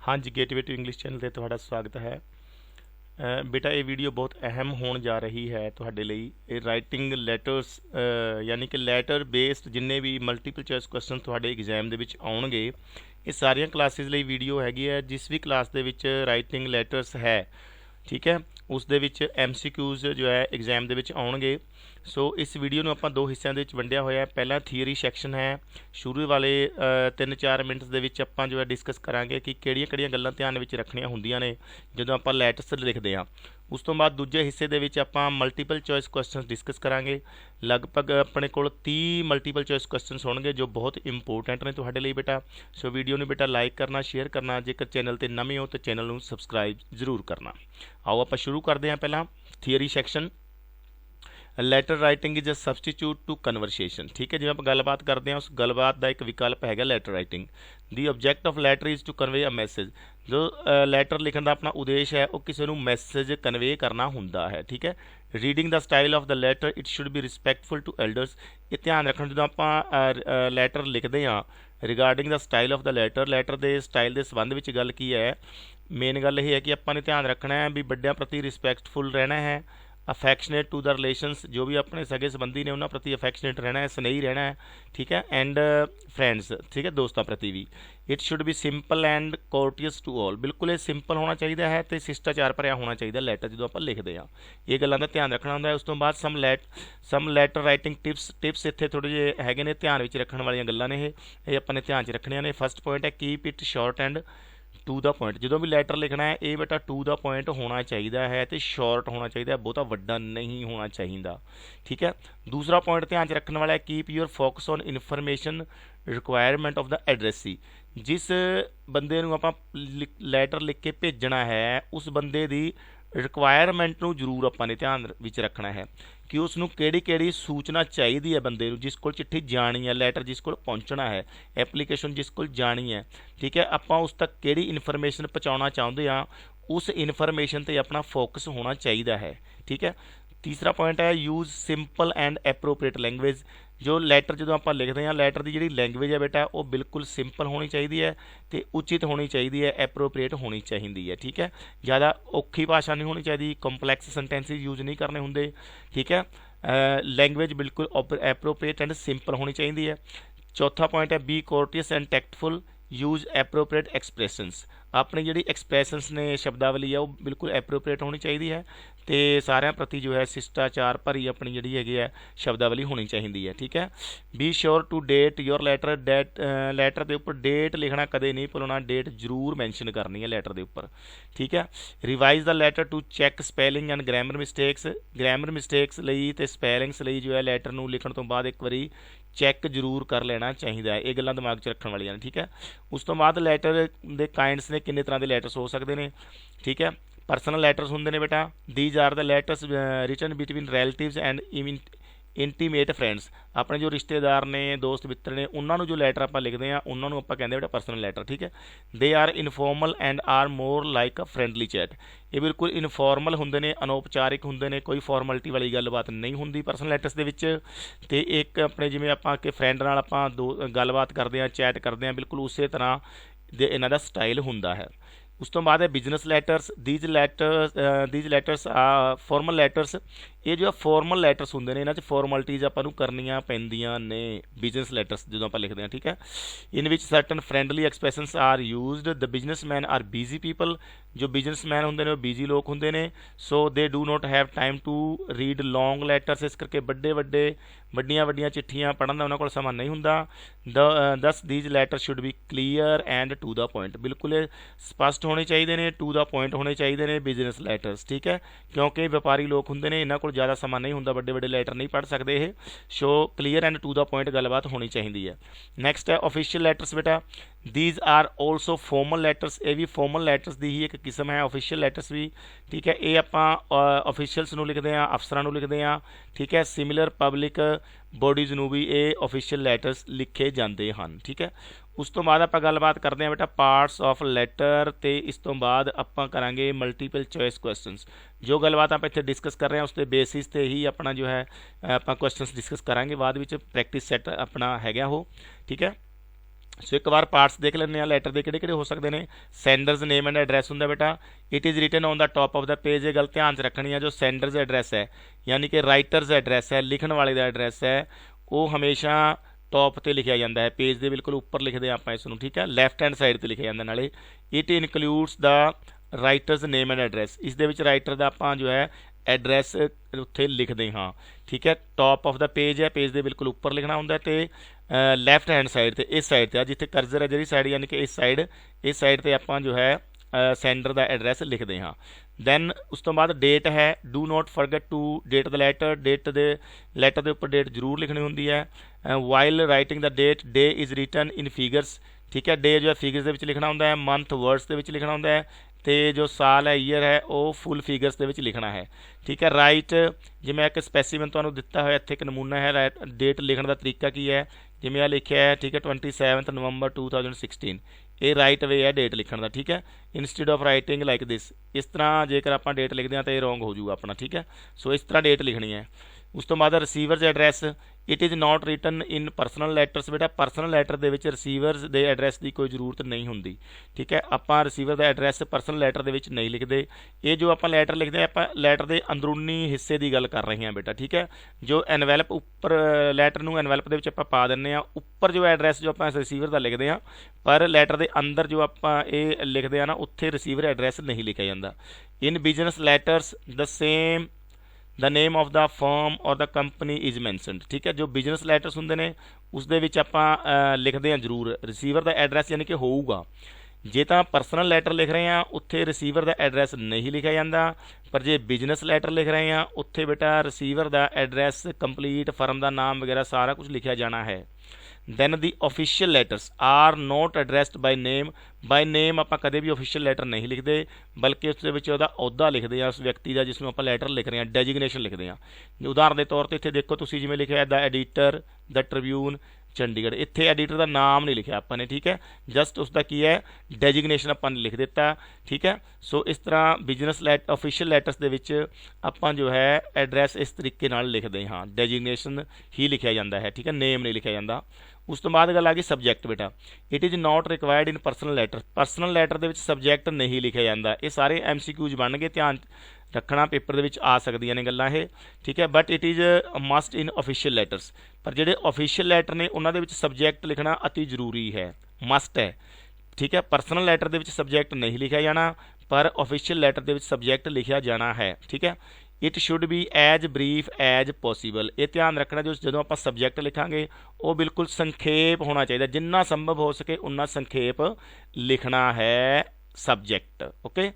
हाँ जी, gateway to English channel ਤੇ ਤੁਹਾਡਾ ਸਵਾਗਤ ਹੈ। ਬੇਟਾ ਇਹ ਵੀਡੀਓ ਬਹੁਤ ਅਹਿਮ ਹੋਣ ਜਾ ਰਹੀ ਹੈ ਤੁਹਾਡੇ ਲਈ। ਇਹ ਰਾਈਟਿੰਗ ਲੈਟਰਸ ਯਾਨੀ ਕਿ ਲੈਟਰ ਬੇਸਡ ਜਿੰਨੇ ਵੀ ਮਲਟੀਪਲ ਚੋਇਸ ਕੁਐਸਚਨ ਤੁਹਾਡੇ ਐਗਜ਼ਾਮ ਦੇ ਵਿੱਚ ਆਉਣਗੇ, ਇਹ ਸਾਰੀਆਂ ਕਲਾਸਿਸ ਲਈ ਵੀਡੀਓ ਹੈਗੀ ਹੈ। ਜਿਸ ਵੀ ਕਲਾਸ ਦੇ ਵਿੱਚ ਰਾਈਟਿੰਗ ਲੈਟਰਸ ਹੈ, ਠੀਕ ਹੈ, ਉਸ ਦੇ ਵਿੱਚ MCQs ਜੋ ਹੈ ਐਗਜ਼ਾਮ ਦੇ ਵਿੱਚ ਆਉਣਗੇ। ਸੋ ਇਸ ਵੀਡੀਓ ਨੂੰ ਆਪਾਂ ਦੋ ਹਿੱਸਿਆਂ ਦੇ ਵਿੱਚ ਵੰਡਿਆ ਹੋਇਆ। ਪਹਿਲਾ ਥੀਅਰੀ ਸੈਕਸ਼ਨ ਹੈ, ਸ਼ੁਰੂ ਵਾਲੇ 3-4 ਮਿੰਟਸ ਦੇ ਵਿੱਚ ਆਪਾਂ ਜੋ ਹੈ ਡਿਸਕਸ ਕਰਾਂਗੇ ਕਿ ਕਿਹੜੀਆਂ ਗੱਲਾਂ ਧਿਆਨ ਵਿੱਚ ਰੱਖਣੀਆਂ ਹੁੰਦੀਆਂ ਨੇ ਜਦੋਂ ਆਪਾਂ ਲੈਟਰਸ ਲਿਖਦੇ ਹਾਂ। ਉਸ ਤੋਂ ਬਾਅਦ ਦੂਜੇ ਹਿੱਸੇ ਦੇ ਵਿੱਚ ਆਪਾਂ ਮਲਟੀਪਲ ਚੋਇਸ ਕੁਐਸਚਨਸ ਡਿਸਕਸ ਕਰਾਂਗੇ। ਲਗਭਗ ਆਪਣੇ ਕੋਲ 30 ਮਲਟੀਪਲ ਚੋਇਸ ਕੁਐਸਚਨਸ ਹੋਣਗੇ ਜੋ ਬਹੁਤ ਇੰਪੋਰਟੈਂਟ ਨੇ ਤੁਹਾਡੇ ਲਈ ਬੇਟਾ। ਸੋ ਵੀਡੀਓ ਨੂੰ ਬੇਟਾ ਲਾਈਕ ਕਰਨਾ, ਸ਼ੇਅਰ ਕਰਨਾ, ਜੇਕਰ ਚੈਨਲ ਤੇ ਨਵੇਂ ਹੋ ਤਾਂ ਚੈਨਲ ਨੂੰ ਸਬਸਕ੍ਰਾਈਬ ਜ਼ਰੂਰ ਕਰਨਾ। ਆਓ ਆਪਾਂ ਸ਼ੁਰੂ ਕਰਦੇ ਹਾਂ। ਪਹਿਲਾਂ theory section. Letter writing is a substitute to conversation. ਠੀਕ ਹੈ, ਜਿਵੇਂ ਆਪਾਂ ਗੱਲਬਾਤ ਕਰਦੇ ਹਾਂ ਉਸ ਗੱਲਬਾਤ ਦਾ ਇੱਕ ਵਿਕਲਪ ਹੈਗਾ letter writing. The object of letter is to convey a message. ਜੋ ਲੈਟਰ ਲਿਖਣ ਦਾ ਆਪਣਾ ਉਦੇਸ਼ ਹੈ ਉਹ ਕਿਸੇ ਨੂੰ ਮੈਸੇਜ ਕਨਵੇ ਕਰਨਾ ਹੁੰਦਾ ਹੈ। ਠੀਕ ਹੈ, regarding the style of the letter it should be respectful to elders. ਇਹ ਧਿਆਨ ਰੱਖਣਾ ਜਦੋਂ ਆਪਾਂ ਲੈਟਰ ਲਿਖਦੇ ਹਾਂ, regarding the style of the letter ਦੇ ਸਟਾਈਲ ਦੇ ਸੰਬੰਧ ਵਿੱਚ ਗੱਲ ਕੀ ਹੈ। ਮੇਨ ਗੱਲ ਇਹ ਹੈ ਕਿ ਆਪਾਂ ਨੇ ਧਿਆਨ ਰੱਖਣਾ ਹੈ ਵੀ ਵੱਡਿਆਂ ਪ੍ਰਤੀ ਰਿਸਪੈਕਟਫੁਲ ਰਹਿਣਾ ਹੈ। ਅਫੈਕਸ਼ਨੇਟ ਟੂ ਦਾ ਰਿਲੇਸ਼ਨਸ, ਜੋ ਵੀ ਆਪਣੇ ਸਗੇ ਸੰਬੰਧੀ ਨੇ ਉਹਨਾਂ ਪ੍ਰਤੀ ਅਫੈਕਸ਼ਨੇਟ ਰਹਿਣਾ ਹੈ, ਸਨੇਹੀ ਰਹਿਣਾ ਹੈ। ਠੀਕ ਹੈ, ਐਂਡ ਫਰੈਂਡਸ, ਠੀਕ ਹੈ, ਦੋਸਤਾਂ ਪ੍ਰਤੀ ਵੀ। It should be simple and courteous to all. ਬਿਲਕੁਲ ਇਹ ਸਿੰਪਲ ਹੋਣਾ ਚਾਹੀਦਾ ਹੈ ਅਤੇ ਸ਼ਿਸ਼ਟਾਚਾਰ ਭਰਿਆ ਹੋਣਾ ਚਾਹੀਦਾ ਲੈਟਰ ਜਦੋਂ ਆਪਾਂ ਲਿਖਦੇ ਹਾਂ। ਇਹ ਗੱਲਾਂ ਦਾ ਧਿਆਨ ਰੱਖਣਾ ਹੁੰਦਾ ਹੈ। ਉਸ ਤੋਂ ਬਾਅਦ ਸਮ ਲੈਟਰ ਰਾਈਟਿੰਗ ਟਿਪਸ ਇੱਥੇ ਥੋੜ੍ਹੇ ਜਿਹੇ ਹੈਗੇ ਨੇ, ਧਿਆਨ ਵਿੱਚ ਰੱਖਣ ਵਾਲੀਆਂ ਗੱਲਾਂ ਨੇ ਇਹ ਆਪਾਂ ਨੇ ਧਿਆਨ 'ਚ ਰੱਖਣੀਆਂ ਨੇ। ਫਸਟ ਪੁਆਇੰਟ ਹੈ keep it short and to the point. ਜਦੋਂ ਵੀ ਲੈਟਰ ਲਿਖਣਾ ਹੈ ਇਹ ਬੇਟਾ ਟੂ ਦਾ ਪੁਆਇੰਟ ਹੋਣਾ ਚਾਹੀਦਾ ਹੈ ਅਤੇ ਸ਼ਾਰਟ ਹੋਣਾ ਚਾਹੀਦਾ ਹੈ, ਬਹੁਤਾ ਵੱਡਾ ਨਹੀਂ ਹੋਣਾ ਚਾਹੀਦਾ। ਠੀਕ ਹੈ, ਦੂਸਰਾ ਪੁਆਇੰਟ ਧਿਆਨ 'ਚ ਰੱਖਣ ਵਾਲਾ ਹੈ keep your focus on information requirement of the addressee. ਜਿਸ ਬੰਦੇ ਨੂੰ ਆਪਾਂ ਲੈਟਰ ਲਿਖ ਕੇ ਭੇਜਣਾ ਹੈ ਉਸ ਬੰਦੇ ਦੀ ਰਿਕੁਆਇਰਮੈਂਟ ਨੂੰ ਜ਼ਰੂਰ ਆਪਾਂ ਨੇ ਧਿਆਨ ਵਿੱਚ ਰੱਖਣਾ ਹੈ ਕਿ ਉਸ ਨੂੰ ਕਿਹੜੀ ਸੂਚਨਾ ਚਾਹੀਦੀ ਹੈ ਬੰਦੇ ਨੂੰ, ਜਿਸ ਕੋਲ ਚਿੱਠੀ ਜਾਣੀ ਹੈ, ਲੈਟਰ ਜਿਸ ਕੋਲ ਪਹੁੰਚਣਾ ਹੈ, ਐਪਲੀਕੇਸ਼ਨ ਜਿਸ ਕੋਲ ਜਾਣੀ ਹੈ। ਠੀਕ ਹੈ, ਆਪਾਂ ਉਸ ਤੱਕ ਕਿਹੜੀ ਇਨਫੋਰਮੇਸ਼ਨ ਪਹੁੰਚਾਉਣਾ ਚਾਹੁੰਦੇ ਹਾਂ ਉਸ ਇਨਫੋਰਮੇਸ਼ਨ 'ਤੇ ਆਪਣਾ ਫੋਕਸ ਹੋਣਾ ਚਾਹੀਦਾ ਹੈ। ਠੀਕ ਹੈ, ਤੀਸਰਾ ਪੁਆਇੰਟ ਹੈ use simple and appropriate language. ਜੋ ਲੈਟਰ ਜਦੋਂ ਆਪਾਂ ਲਿਖਦੇ ਹਾਂ ਲੈਟਰ ਦੀ ਜਿਹੜੀ ਲੈਂਗੁਏਜ ਹੈ ਬੇਟਾ ਉਹ ਬਿਲਕੁਲ ਸਿੰਪਲ ਹੋਣੀ ਚਾਹੀਦੀ ਹੈ ਅਤੇ ਉਚਿਤ ਹੋਣੀ ਚਾਹੀਦੀ ਹੈ, ਐਪਰੋਪ੍ਰੀਏਟ ਹੋਣੀ ਚਾਹੀਦੀ ਹੈ। ਠੀਕ ਹੈ, ਜ਼ਿਆਦਾ ਔਖੀ ਭਾਸ਼ਾ ਨਹੀਂ ਹੋਣੀ ਚਾਹੀਦੀ, ਕੰਪਲੈਕਸ ਸੈਂਟੈਂਸਿਸ ਯੂਜ਼ ਨਹੀਂ ਕਰਨੇ ਹੁੰਦੇ। ਠੀਕ ਹੈ, ਲੈਂਗੁਏਜ ਬਿਲਕੁਲ ਐਪਰੋਪ੍ਰੀਏਟ ਐਂਡ ਸਿੰਪਲ ਹੋਣੀ ਚਾਹੀਦੀ ਹੈ। ਚੌਥਾ ਪੁਆਇੰਟ ਹੈ be courteous and tactful, use appropriate expressions. ਆਪਣੀ ਜਿਹੜੀ ਐਕਸਪ੍ਰੈਸ਼ਨਸ ਨੇ, ਸ਼ਬਦਾਵਲੀ ਹੈ ਉਹ ਬਿਲਕੁਲ ਐਪਰੋਪ੍ਰੀਏਟ ਹੋਣੀ ਚਾਹੀਦੀ ਹੈ ਅਤੇ ਸਾਰਿਆਂ ਪ੍ਰਤੀ ਜੋ ਹੈ ਸ਼ਿਸ਼ਟਾਚਾਰ ਭਰੀ ਆਪਣੀ ਜਿਹੜੀ ਹੈਗੀ ਹੈ ਸ਼ਬਦਾਵਲੀ ਹੋਣੀ ਚਾਹੀਦੀ ਹੈ। ਠੀਕ ਹੈ, be sure to date your letter. Letter ਦੇ ਉੱਪਰ ਡੇਟ ਲਿਖਣਾ ਕਦੇ ਨਹੀਂ ਭੁੱਲਣਾ, ਡੇਟ ਜ਼ਰੂਰ ਮੈਂਸ਼ਨ ਕਰਨੀ ਹੈ ਲੈਟਰ ਦੇ ਉੱਪਰ। ਠੀਕ ਹੈ, revise the letter to check spelling and grammar mistakes. Grammar mistakes ਲਈ ਅਤੇ ਸਪੈਲਿੰਗਸ ਲਈ ਜੋ ਹੈ ਲੈਟਰ ਨੂੰ ਲਿਖਣ ਤੋਂ ਬਾਅਦ ਇੱਕ ਵਾਰੀ ਚੈੱਕ ਜ਼ਰੂਰ ਕਰ ਲੈਣਾ ਚਾਹੀਦਾ ਹੈ। ਇਹ ਗੱਲਾਂ ਦਿਮਾਗ 'ਚ ਰੱਖਣ ਵਾਲੀਆਂ ਨੇ। ਠੀਕ ਹੈ, ਉਸ ਤੋਂ ਬਾਅਦ ਲੈਟਰ ਦੇ ਕਾਇੰਡਸ ਨੇ, ਕਿੰਨੇ ਤਰ੍ਹਾਂ ਦੇ ਲੈਟਰਸ ਹੋ ਸਕਦੇ ਨੇ। ਠੀਕ ਹੈ, ਪਰਸਨਲ ਲੈਟਰਸ ਹੁੰਦੇ ਨੇ ਬੇਟਾ। These are the letters written between relatives and intimate friends. ਆਪਣੇ ਜੋ ਰਿਸ਼ਤੇਦਾਰ ਨੇ, ਦੋਸਤ ਮਿੱਤਰ ਨੇ, ਉਹਨਾਂ ਨੂੰ ਜੋ ਲੈਟਰ ਆਪਾਂ ਲਿਖਦੇ ਹਾਂ ਉਹਨਾਂ ਨੂੰ ਆਪਾਂ ਕਹਿੰਦੇ ਬੇਟਾ ਪਰਸਨਲ ਲੈਟਰ। ਠੀਕ ਹੈ, they are informal and are more like a friendly chat. ਇਹ ਬਿਲਕੁਲ ਇਨਫੋਰਮਲ ਹੁੰਦੇ ਨੇ, ਅਨੌਪਚਾਰਿਕ ਹੁੰਦੇ ਨੇ, ਕੋਈ ਫਾਰਮੈਲਿਟੀ ਵਾਲੀ ਗੱਲਬਾਤ ਨਹੀਂ ਹੁੰਦੀ ਪਰਸਨਲ ਲੈਟਰਸ ਦੇ ਵਿੱਚ। ਅਤੇ ਇੱਕ ਆਪਣੇ ਜਿਵੇਂ ਆਪਾਂ ਕਿ ਫਰੈਂਡ ਨਾਲ ਆਪਾਂ ਗੱਲਬਾਤ ਕਰਦੇ ਹਾਂ, ਚੈਟ ਕਰਦੇ ਹਾਂ, ਬਿਲਕੁਲ ਉਸੇ ਤਰ੍ਹਾਂ ਦੇ ਇਹਨਾਂ ਦਾ ਸਟਾਈਲ ਹੁੰਦਾ ਹੈ। ਉਸ ਤੋਂ ਬਾਅਦ ਹੈ ਬਿਜ਼ਨਸ ਲੈਟਰਸ। ਦੀਜ਼ ਲੈਟਰਸ ਆ ਫਾਰਮਲ ਲੈਟਰਸ। ਇਹ ਜੋ ਫਾਰਮਲ ਲੈਟਰਸ ਹੁੰਦੇ ਨੇ ਇਹਨਾਂ 'ਚ ਫਾਰਮੈਲਿਟੀਜ਼ ਆਪਾਂ ਨੂੰ ਕਰਨੀਆਂ ਪੈਂਦੀਆਂ ਨੇ ਬਿਜ਼ਨਸ ਲੈਟਰਸ ਜਦੋਂ ਆਪਾਂ ਲਿਖਦੇ ਹਾਂ। ਠੀਕ ਹੈ, ਇਨ ਵਿੱਚ certain friendly expressions are used. The businessman are busy people. ਜੋ ਬਿਜ਼ਨਸਮੈਨ ਹੁੰਦੇ ਨੇ ਉਹ ਬਿਜ਼ੀ ਲੋਕ ਹੁੰਦੇ ਨੇ। So they do not have time to read long letters. ਇਸ ਕਰਕੇ ਵੱਡੀਆਂ ਚਿੱਠੀਆਂ ਪੜ੍ਹਨ ਦਾ ਉਹਨਾਂ ਕੋਲ ਸਮਾਂ ਨਹੀਂ ਹੁੰਦਾ। ਦਸ these letter should be clear and to the point. ਬਿਲਕੁਲ ਸਪਸ਼ਟ ਹੋਣੇ ਚਾਹੀਦੇ ਨੇ, ਟੂ ਦਾ ਪੁਆਇੰਟ ਹੋਣੇ ਚਾਹੀਦੇ ਨੇ ਬਿਜ਼ਨਸ ਲੈਟਰਸ। ਠੀਕ ਹੈ, ਕਿਉਂਕਿ ਵਪਾਰੀ ਲੋਕ ਹੁੰਦੇ ਨੇ, ਇਹਨਾਂ ਕੋਲ ਜ਼ਿਆਦਾ ਸਮਾਂ ਨਹੀਂ ਹੁੰਦਾ, ਵੱਡੇ ਲੈਟਰ ਨਹੀਂ ਪੜ੍ਹ ਸਕਦੇ ਇਹ। So clear and to the point ਗੱਲਬਾਤ ਹੋਣੀ ਚਾਹੀਦੀ ਹੈ। ਨੈਕਸਟ ਹੈ ਓਫੀਸ਼ੀਅਲ ਲੈਟਰਸ ਬੇਟਾ। These are also formal letters. ਇਹ ਵੀ ਫਾਰਮਲ ਲੈਟਰਸ ਦੀ ਹੀ ਇੱਕ ਕਿਸਮ ਹੈ, ਓਫੀਸ਼ੀਅਲ ਲੈਟਰਸ ਵੀ। ਠੀਕ ਹੈ, ਇਹ ਆਪਾਂ ਓਫੀਸ਼ੀਅਲਸ ਨੂੰ ਲਿਖਦੇ ਹਾਂ, ਅਫਸਰਾਂ ਨੂੰ ਲਿਖਦੇ ਹਾਂ। ਠੀਕ ਹੈ, ਸਿਮਿਲਰ ਪਬਲਿਕ ਬੋਡੀਜ਼ ਨੂੰ ਵੀ ਇਹ ਓਫੀਸ਼ੀਅਲ ਲੈਟਰਸ ਲਿਖੇ ਜਾਂਦੇ ਹਨ। ਠੀਕ ਹੈ, ਉਸ ਤੋਂ ਬਾਅਦ ਆਪਾਂ ਗੱਲਬਾਤ ਕਰਦੇ ਹਾਂ ਬੇਟਾ ਪਾਰਟਸ ਆਫ ਲੈਟਰ, ਅਤੇ ਇਸ ਤੋਂ ਬਾਅਦ ਆਪਾਂ ਕਰਾਂਗੇ ਮਲਟੀਪਲ ਚੋਇਸ ਕੁਐਸਚਨਸ। ਜੋ ਗੱਲਬਾਤ ਆਪਾਂ ਇੱਥੇ ਡਿਸਕਸ ਕਰ ਰਹੇ ਹਾਂ ਉਸ ਦੇ ਬੇਸਿਸ 'ਤੇ ਹੀ ਆਪਣਾ ਜੋ ਹੈ ਆਪਾਂ ਕੁਐਸਚਨਸ ਡਿਸਕਸ ਕਰਾਂਗੇ ਬਾਅਦ ਵਿੱਚ। ਪ੍ਰੈਕਟਿਸ ਸੈੱਟ ਆਪਣਾ ਹੈਗਾ ਉਹ। ਠੀਕ ਹੈ, सो एक बार पार्ट्स देख लेने लैटर के किहड़े हो सकते हैं। सैंडरस नेम एंड एड्रैस होंगे बेटा, it is written on the top of the page. ये गल ध्यान च रखनी है, जो सैंडरस एड्रैस है यानी कि राइटरस एड्रैस है, लिखण वाले का एड्रैस है, वो हमेशा टॉप पर लिखा जाता है, पेज के बिल्कुल उपर लिखते हैं आप इसनूं, ठीक है। लैफ्ट हैंड साइड पर लिखा जाता नाले। It includes the writer's name and address, इस राइटर का आप जो है एड्रैस उत्थे लिखते हाँ, ठीक है। टॉप ऑफ द पेज है, पेज के बिल्कुल उपर लिखना होंगे, तो लैफ्ट हैंड साइड से इस साइड से जिथे कर्जर है जी साइड यानी कि इस साइड से आप जो है सैंडर का एड्रैस लिखते हाँ। दैन उस तो बाद डेट है, do not forget to date the letter, letter के उपर डेट जरूर लिखनी होंगी है। While writing the date, day is written in figures, ठीक है। डे जो है फिगर्स के लिखना होंगे है, मंथ वर्ड्स के लिखना होंगे है, तो जो साल है ईयर है वो फुल फिगर्स के लिखना है, ठीक है। राइट जिमें एक स्पैसीमन तुहानूं दिता होया इत्थे एक नमूना है, डेट लिखण का तरीका की है, जिमें आ लिखा है, ठीक है 27 नवंबर 2016, ये राइट वे है डेट लिखण का, ठीक है। Instead of writing like this, इस तरह जेकर आप डेट लिखते हैं तो ये रोंग हो जाऊगा अपना, ठीक है। सो इस तरह डेट लिखनी है। उस तो बाद receiver's address, it is not written in personal letters, बेटा परसनल लैटर के रिसीवर्स के एड्रैस की कोई जरूरत नहीं होंगी, ठीक है। आप रिसीवर का एड्रैस परसनल लैटर के नहीं लिखते, ये जो आप लैटर लिखते हैं आप लैटर के अंदरूनी हिस्से की गल कर रहे हैं बेटा, ठीक है। जो एनवैलप उपर लैटर में एनवैलप के पा दें, उपर जो एड्रैस जो आप रिसीवर का लिखते हैं, पर लैटर के अंदर जो आप ये लिखते हैं ना उत्थे रिसीवर एड्रैस नहीं लिखा जाता। In business letters the same the name of the firm और द कंपनी इज मैंशनड, ठीक है। जो बिजनस लैटर्स होंगे ने उस आप लिखते हैं जरूर रिसीवर का एड्रैस यानी कि होगा। जे तो परसनल लैटर लिख रहे हैं उत्थे रिसीवर का एड्रैस नहीं लिखा जाता, पर जे बिजनस लैटर लिख रहे हैं उत्थे बेटा रिसीवर का एड्रैस कंप्लीट फर्म का नाम वगैरह सारा कुछ लिखा जाना है। Then the official letters are not addressed by name आप कदे भी ऑफिशियल लैटर नहीं लिखते, बल्कि उसके अहुदा लिखते हैं उस व्यक्ति का जिसमें आप लैटर लिख रहे हैं, डेजिग्नेशन लिखते हैं। उदाहरण के तौर पर इतने देखो तुसीं जिवें लिखा है the editor the Tribune Chandigarh, इत्थे एडिटर का नाम नहीं लिखा आपने, ठीक है, जस्ट उसका की है डेजिग्नेशन आपने लिख दिता, ठीक है। सो इस तरह बिजनस ऑफिशियल लैटर्स के आप जो है एड्रैस इस तरीके नाल लिखते हाँ, डेजिग्नेशन ही लिखा जाता है, ठीक है, नेम नहीं लिखा जाता। उस तो बाद गल आ गई सब्जैक्ट बेटा, it is not required in personal letter के सब्जैक्ट नहीं लिखा जाता। ये सारे MCQs बन गए, ध्यान रखना पेपर के आ सकदियां ने गल्लां ये, ठीक है। But it is must in official letters, पर जिहड़े ऑफिशियल लैटर ने उन्होंने सब्जैक्ट लिखना अति जरूरी है, मस्ट है, ठीक है। परसनल लैटर के सब्जैक्ट नहीं लिखा जाना, पर ऑफिशियल लैटर के सब्जैक्ट लिखा जाना है, ठीक है। It should be as brief as possible, ये ध्यान रखना जो आप सब्जैक्ट लिखांगे वो बिल्कुल संखेप होना चाहिए, जिन्ना संभव हो सके उन्ना संखेप लिखना है सब्जैक्ट, ओके।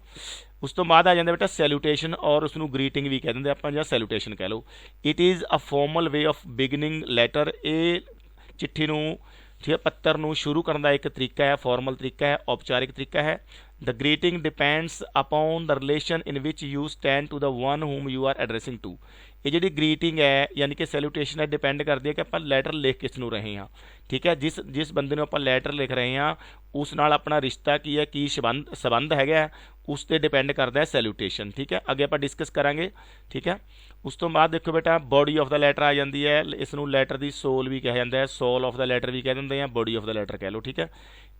उस तो बाद आ जाता बेटा सैल्यूटेशन, और उसनू ग्रीटिंग भी कह देंगे आप, या सैल्यूटेशन कह लो। It is a formal way of beginning letter, ये चिट्ठी नू, ठीक है, पत्तर नू शुरू करने का एक तरीका है, फॉर्मल तरीका है, औपचारिक तरीका है। The greeting depends upon the relation in which you stand to the one whom you are addressing to, ये जी ग्रीटिंग है यानी कि सैल्यूटेशन है, डिपेंड करती है कि आप लैटर लिख किस नू रहे हैं, ठीक है। जिस बंदे नू आप लैटर लिख रहे हैं उस नाल अपना रिश्ता की है, की संबंध है, उस पर डिपेंड करता है सैल्यूटेशन, ठीक है। अगे आप डिस्कस करांगे, ठीक है। उस तो बाद देखो बेटा बॉडी ऑफ द लैटर आ जाती है, इसनू लैटर की सोल भी कहा जाता है, सोल ऑफ द लैटर भी कह देंगे हैं, बॉडी ऑफ द लैटर कह लो, ठीक है।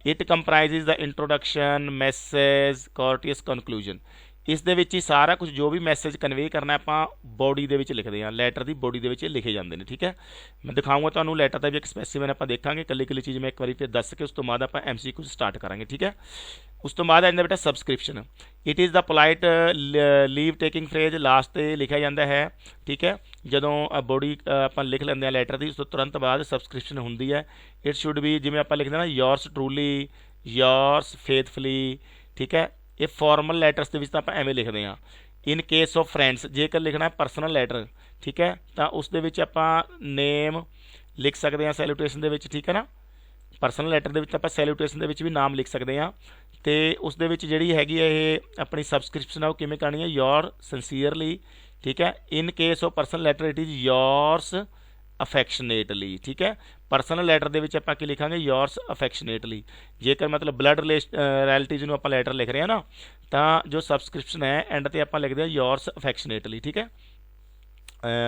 It comprises the introduction message courteous conclusion, इस दे विच ही सारा कुछ जो भी मैसेज कन्वे करना आप बॉडी दे विच लिखते हैं, लैटर की बॉडी दे विच लिखे जाते हैं, ठीक है। मैं दिखाऊंगा तुहानूं लैटर का भी एक स्पैसीमन आप देखांगे, कल्ली कल्ली चीज़ मैं एक बार फिर दस के उस तो बाद आप MCQ स्टार्ट करांगे, ठीक है। उस तो बाद आंदा बेटा subscription, it is the polite leave taking phrase, last से लिखा जाता है, ठीक है। जदों बॉडी आप लिख लेंगे लैटर की, उस तो तुरंत बाद सबसक्रिप्शन होंगी है। इट शुड भी जिमें आप लिखते ना योर्स ट्रूली, योर्स फेथफुली, ठीक है। ये फॉर्मल लैटर्स के आप एवें लिखते हैं। इन केस ऑफ फ्रेंड्स जेकर लिखना है परसनल लैटर, ठीक है, तो उस आप नेम लिख सकते हैं सैल्यूटेशन के, ठीक है ना। परसनल लैटर के आप सैल्यूटेशन के भी नाम लिख सकते हैं, तो उस जी हैगी है अपनी सबसक्रिप्शन है वो किमें करनी है, योर सिंसीयरली, ठीक है। In case of personal letter it is yours affectionately, ठीक है। परसनल लैटर के आप की लिखांगे योर्स अफैक्शनेटली, जेकर मतलब ब्लड रैलटिवज में आप लैटर लिख रहे हैं ना, तो जो सबसक्रिप्शन है एंड ते आप लिखते हैं योर्स अफैक्शनेटली, ठीक है।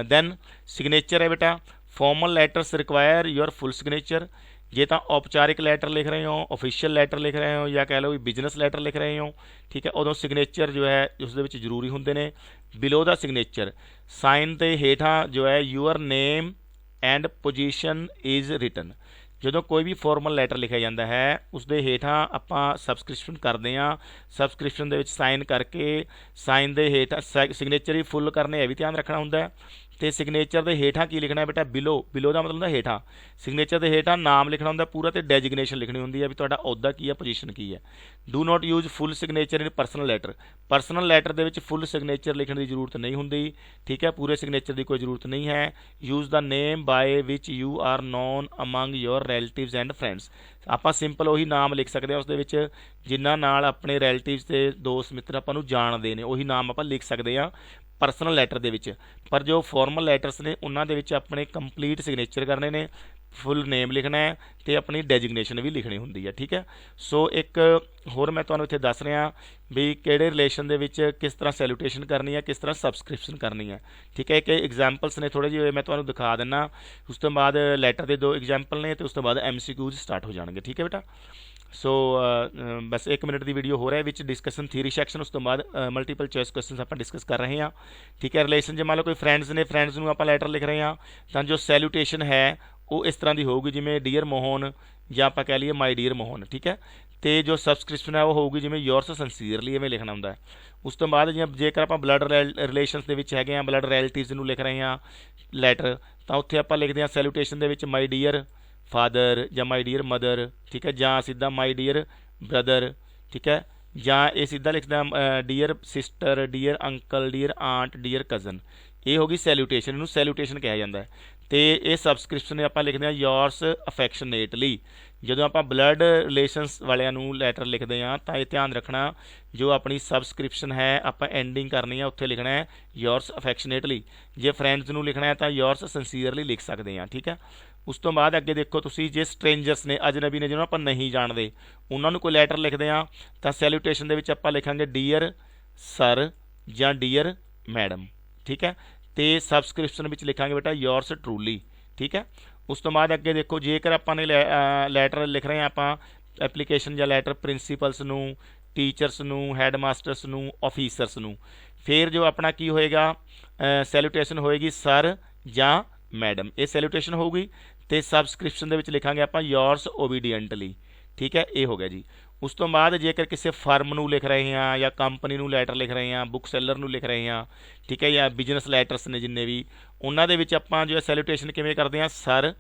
दैन सिग्नेचर है बेटा, formal letters require your full signature, ਜੇ ਤਾਂ ਔਪਚਾਰਿਕ ਲੈਟਰ ਲਿਖ ਰਹੇ ਹੋ, ਆਫੀਸ਼ੀਅਲ ਲੈਟਰ ਲਿਖ ਰਹੇ ਹੋ, ਜਾਂ ਕਹਿ ਲਓ ਵੀ ਬਿਜ਼ਨਸ ਲੈਟਰ ਲਿਖ ਰਹੇ ਹੋ, ਠੀਕ ਹੈ, ਉਦੋਂ ਸਿਗਨੇਚਰ ਜੋ ਹੈ ਉਸ ਦੇ ਵਿੱਚ ਜ਼ਰੂਰੀ ਹੁੰਦੇ ਨੇ। ਬਿਲੋ ਦਾ ਸਿਗਨੇਚਰ, ਸਾਈਨ ਦੇ ਹੇਠਾਂ ਜੋ ਹੈ your name and position is written. ਜਦੋਂ ਕੋਈ ਵੀ ਫਾਰਮਲ ਲੈਟਰ ਲਿਖਿਆ ਜਾਂਦਾ ਹੈ ਉਸ ਦੇ ਹੇਠਾਂ ਆਪਾਂ ਸਬਸਕ੍ਰਿਪਸ਼ਨ ਕਰਦੇ ਹਾਂ, ਸਬਸਕ੍ਰਿਪਸ਼ਨ ਦੇ ਵਿੱਚ ਸਾਈਨ ਕਰਕੇ ਸਾਈਨ ਦੇ ਹੇਠਾਂ ਸਿਗਨੇਚਰ ਹੀ ਫੁੱਲ ਕਰਨੇ, ਇਹ ਵੀ ਧਿਆਨ ਰੱਖਣਾ ਹੁੰਦਾ ਹੈ। ਤੇ ਸਿਗਨੇਚਰ ਦੇ ਹੇਠਾਂ ਕੀ ਲਿਖਣਾ ਬੇਟਾ, ਬਿਲੋ। ਬਿਲੋ ਦਾ ਮਤਲਬ ਹੁੰਦਾ ਹੇਠਾਂ। ਸਿਗਨੇਚਰ ਦੇ ਹੇਠਾਂ ਨਾਮ ਲਿਖਣਾ ਹੁੰਦਾ ਪੂਰਾ, ਤੇ ਡੈਜਿਗਨੇਸ਼ਨ ਲਿਖਣੀ ਹੁੰਦੀ ਹੈ ਵੀ ਤੁਹਾਡਾ ਅਹੁਦਾ ਕੀ ਹੈ, ਪੋਜੀਸ਼ਨ ਕੀ ਹੈ। Do not use full signature in personal letter. Personal letter ਦੇ ਵਿੱਚ ਫੁੱਲ ਸਿਗਨੇਚਰ ਲਿਖਣ ਦੀ ਜ਼ਰੂਰਤ ਨਹੀਂ ਹੁੰਦੀ, ਠੀਕ ਹੈ, ਪੂਰੇ ਸਿਗਨੇਚਰ ਦੀ ਕੋਈ ਜ਼ਰੂਰਤ ਨਹੀਂ ਹੈ। Use the name bye which you are non among your relatives and friends. ਆਪਾਂ ਸਿੰਪਲ ਉਹੀ ਨਾਮ ਲਿਖ ਸਕਦੇ ਹਾਂ ਉਸ ਦੇ ਵਿੱਚ ਜਿਨ੍ਹਾਂ ਨਾਲ ਆਪਣੇ ਰਿਲੇਟਿਵਸ ਤੇ ਦੋਸਤ ਮਿੱਤਰ ਆਪਾਂ ਨੂੰ ਜਾਣਦੇ ਨੇ, ਉਹੀ ਨਾਮ ਆਪਾਂ ਲਿਖ ਸਕਦੇ ਹਾਂ ਪਰਸਨਲ ਲੈਟਰ ਦੇ ਵਿੱਚ। ਪਰ ਜੋ ਫਾਰਮਲ ਲੈਟਰਸ ਨੇ ਉਹਨਾਂ ਦੇ ਵਿੱਚ ਆਪਣੇ ਕੰਪਲੀਟ ਸਿਗਨੇਚਰ ਕਰਨੇ ਨੇ, ਫੁੱਲ ਨੇਮ ਲਿਖਣਾ ਹੈ ਤੇ ਆਪਣੀ ਡੈਜਿਗਨੇਸ਼ਨ ਵੀ ਲਿਖਣੀ ਹੁੰਦੀ ਹੈ, ਠੀਕ ਹੈ। ਸੋ ਇੱਕ ਹੋਰ ਮੈਂ ਤੁਹਾਨੂੰ ਇੱਥੇ ਦੱਸ ਰਿਹਾ ਵੀ ਕਿਹੜੇ ਰਿਲੇਸ਼ਨ ਦੇ ਵਿੱਚ ਕਿਸ ਤਰ੍ਹਾਂ ਸੈਲੂਟੇਸ਼ਨ ਕਰਨੀ ਹੈ, ਕਿਸ ਤਰ੍ਹਾਂ ਸਬਸਕ੍ਰਿਪਸ਼ਨ ਕਰਨੀ ਹੈ, ਠੀਕ ਹੈ। ਕਿ ਐਗਜ਼ਾਮਪਲਸ ਨੇ ਥੋੜ੍ਹੇ ਜਿਹੇ, ਮੈਂ ਤੁਹਾਨੂੰ ਦਿਖਾ ਦਿੰਦਾ। ਉਸ ਤੋਂ ਬਾਅਦ ਲੈਟਰ ਦੇ 2 ਐਗਜ਼ਾਮਪਲ ਨੇ ਤੇ ਉਸ ਤੋਂ ਬਾਅਦ MCQs ਸਟਾਰਟ ਹੋ ਜਾਣਗੇ, ਠੀਕ ਹੈ ਬੇਟਾ। ਸੋ ਬਸ 1 ਮਿੰਟ ਦੀ ਵੀਡੀਓ ਹੋ ਰਿਹਾ ਵਿੱਚ ਡਿਸਕਸ਼ਨ ਥਿਊਰੀ ਸੈਕਸ਼ਨ, ਉਸ ਤੋਂ ਬਾਅਦ ਮਲਟੀਪਲ ਚੋਇਸ ਕੁਐਸਚਨਸ ਆਪਾਂ ਡਿਸਕਸ ਕਰ ਰਹੇ ਹਾਂ, ਠੀਕ ਹੈ। ਰਿਲੇਸ਼ਨ ਜੇ ਮੰਨ ਲਓ ਕੋਈ ਫਰੈਂਡਸ ਨੇ, ਫਰੈਂਡਸ ਨੂੰ ਆਪਾਂ ਲੈਟਰ ਲਿਖ ਰਹੇ ਹਾਂ ਤਾਂ ਜੋ ਸੈਲੂਟੇਸ਼ਨ ਹੈ ਉਹ ਇਸ ਤਰ੍ਹਾਂ ਦੀ ਹੋਊਗੀ ਜਿਵੇਂ ਡੀਅਰ ਮੋਹਨ ਜਾਂ ਆਪਾਂ ਕਹਿ ਲਈਏ ਮਾਈ ਡੀਅਰ ਮੋਹਨ, ਠੀਕ ਹੈ। ਤੇ ਜੋ ਸਬਸਕ੍ਰਿਪਸ਼ਨ ਹੈ ਉਹ ਹੋਊਗੀ ਜਿਵੇਂ ਯੋਰਸ ਸਿੰਸੀਅਰਲੀ, ਐਵੇਂ ਲਿਖਣਾ ਹੁੰਦਾ ਹੈ। ਉਸ ਤੋਂ ਬਾਅਦ ਜੇਕਰ ਆਪਾਂ ਬਲੱਡ ਰਿਲੇਸ਼ਨਸ ਦੇ ਵਿੱਚ ਹੈਗੇ ਹਾਂ, ਬਲੱਡ ਰਿਲੇਟਿਵਸ ਨੂੰ ਲਿਖ ਰਹੇ ਹਾਂ ਲੈਟਰ, ਤਾਂ ਉੱਥੇ ਆਪਾਂ ਲਿਖਦੇ ਹਾਂ ਸੈਲੂਟੇਸ਼ਨ ਦੇ ਵਿੱਚ ਮਾਈ ਡੀਅਰ ਫਾਦਰ ਜਾਂ ਮਾਈ ਡੀਅਰ ਮਦਰ, ਠੀਕ ਹੈ, ਜਾਂ ਸਿੱਧਾ ਮਾਈ ਡੀਅਰ ਬ੍ਰਦਰ, ਠੀਕ ਹੈ, ਜਾਂ ਇਹ ਸਿੱਧਾ ਲਿਖਦਾ dear sister, dear uncle, dear aunt, dear cousin. ਇਹ ਹੋ ਗਈ ਸੈਲੂਟੇਸ਼ਨ, ਇਹਨੂੰ ਸੈਲੂਟੇਸ਼ਨ ਕਿਹਾ ਜਾਂਦਾ ਹੈ। ਤੇ ਇਹ ਸਬਸਕ੍ਰਿਪਸ਼ਨ ਆਪਾਂ ਲਿਖਦੇ ਹਾਂ ਯੋਰਸ ਅਫੈਕਸ਼ਨੇਟਲੀ। ਜਦੋਂ ਆਪਾਂ ਬਲੱਡ ਰਿਲੇਸ਼ਨਸ ਵਾਲਿਆਂ ਨੂੰ ਲੈਟਰ ਲਿਖਦੇ ਹਾਂ ਤਾਂ ਇਹ ਧਿਆਨ ਰੱਖਣਾ ਜੋ ਆਪਣੀ ਸਬਸਕ੍ਰਿਪਸ਼ਨ ਹੈ ਆਪਾਂ ਐਂਡਿੰਗ ਕਰਨੀ ਹੈ ਉੱਥੇ ਲਿਖਣਾ ਹੈ ਯੋਰਸ ਅਫੈਕਸ਼ਨੇਟਲੀ। ਜੇ ਫਰੈਂਡਸ ਨੂੰ ਲਿਖਣਾ ਹੈ ਤਾਂ ਯੋਰਸ ਸਿੰਸੀਅਰਲੀ ਲਿਖ ਸਕਦੇ ਹਾਂ, ਠੀਕ ਹੈ। ਉਸ ਤੋਂ ਬਾਅਦ ਅੱਗੇ ਦੇਖੋ ਤੁਸੀਂ, ਜੇ ਸਟ੍ਰੇਂਜਰਸ ਨੇ, ਅਜਨਬੀ ਨੇ, ਜਿਹਨੂੰ ਆਪਾਂ ਨਹੀਂ ਜਾਣਦੇ, ਉਹਨਾਂ ਨੂੰ ਕੋਈ ਲੈਟਰ ਲਿਖਦੇ ਹਾਂ ਤਾਂ ਸੈਲੂਟੇਸ਼ਨ ਦੇ ਵਿੱਚ ਆਪਾਂ ਲਿਖਾਂਗੇ ਡੀਅਰ ਸਰ ਜਾਂ ਡੀਅਰ ਮੈਡਮ, ਠੀਕ ਹੈ। ਤੇ ਸਬਸਕ੍ਰਿਪਸ਼ਨ ਵਿੱਚ ਲਿਖਾਂਗੇ ਬੇਟਾ ਯੋਰਸ ਟਰੂਲੀ, ਠੀਕ ਹੈ। ਉਸ ਤੋਂ ਬਾਅਦ ਅੱਗੇ ਦੇਖੋ, ਜੇਕਰ ਆਪਾਂ ਨੇ ਲੈਟਰ ਲਿਖ ਰਹੇ ਹਾਂ ਆਪਾਂ ਐਪਲੀਕੇਸ਼ਨ ਜਾਂ ਲੈਟਰ ਪ੍ਰਿੰਸੀਪਲਸ ਨੂੰ, ਟੀਚਰਸ ਨੂੰ, ਹੈਡ ਮਾਸਟਰਸ ਨੂੰ, ਆਫੀਸਰਸ ਨੂੰ, ਫਿਰ ਜੋ ਆਪਣਾ ਕੀ ਹੋਏਗਾ, ਸੈਲੂਟੇਸ਼ਨ ਹੋਏਗੀ ਸਰ ਜਾਂ ਮੈਡਮ, ਇਹ ਸੈਲੂਟੇਸ਼ਨ ਹੋਊਗੀ। ਤੇ ਸਬਸਕ੍ਰਿਪਸ਼ਨ ਦੇ ਵਿੱਚ ਲਿਖਾਂਗੇ ਆਪਾਂ ਯੋਰਸ ਓਬੀਡੀਐਂਟਲੀ, ਠੀਕ ਹੈ। ਇਹ ਹੋ ਗਿਆ ਜੀ। ਉਸ ਤੋਂ ਬਾਅਦ ਜੇਕਰ ਕਿਸੇ ਫਰਮ ਨੂੰ ਲਿਖ ਰਹੇ ਹਾਂ ਜਾਂ ਕੰਪਨੀ ਨੂੰ ਲੈਟਰ ਲਿਖ ਰਹੇ ਹਾਂ, ਬੁੱਕ ਸੈਲਰ ਨੂੰ ਲਿਖ ਰਹੇ ਹਾਂ, ਠੀਕ ਹੈ, ਜਾਂ ਬਿਜ਼ਨਸ ਲੈਟਰਸ ਨੇ ਜਿੰਨੇ ਵੀ, ਉਹਨਾਂ ਦੇ ਵਿੱਚ ਆਪਾਂ ਜੋ ਹੈ ਸੈਲੂਟੇਸ਼ਨ ਕਿਵੇਂ ਕਰਦੇ ਹਾਂ, ਸਰ